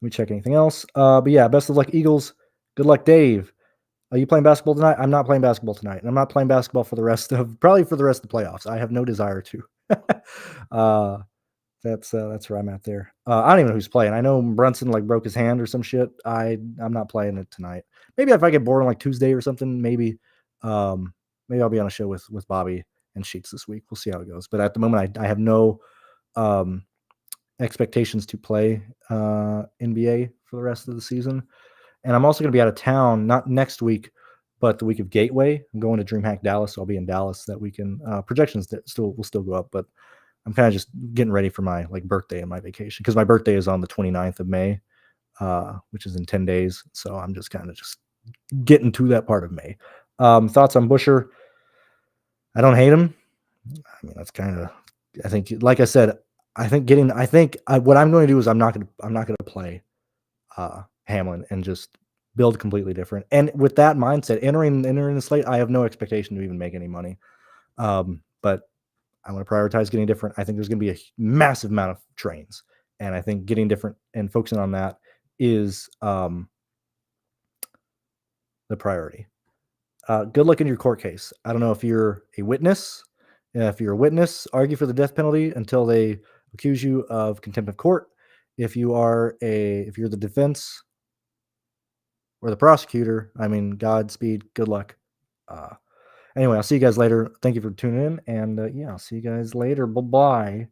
me check anything else. But yeah, best of luck, Eagles. Good luck, Dave. Are you playing basketball tonight? I'm not playing basketball tonight, and I'm not playing basketball for the rest of the playoffs. I have no desire to. That's where I'm at there. I don't even know who's playing. I know Brunson like broke his hand or some shit. I'm not playing it tonight. Maybe if I get bored on like Tuesday or something, maybe I'll be on a show with Bobby and Sheets this week. We'll see how it goes. But at the moment, I have no expectations to play NBA for the rest of the season. And I'm also going to be out of town, not next week, but the week of Gateway. I'm going to DreamHack Dallas, so I'll be in Dallas that weekend. Projections will still go up, but I'm kind of just getting ready for my like birthday and my vacation because my birthday is on the 29th of May, which is in 10 days. So I'm just kind of just getting to that part of May. Thoughts on Busher? I don't hate him. I mean, that's kind of, I think, like I said, what I'm going to do is I'm not going to play Hamlin and just build completely different. And with that mindset, entering the slate, I have no expectation to even make any money. But I want to prioritize getting different. I think there's going to be a massive amount of trains, and I think getting different and focusing on that is the priority. Good luck in your court case. I don't know if you're a witness. If you're a witness, argue for the death penalty until they accuse you of contempt of court. If you're the defense or the prosecutor, I mean, Godspeed, good luck. Anyway, I'll see you guys later. Thank you for tuning in, and yeah, I'll see you guys later. Bye-bye.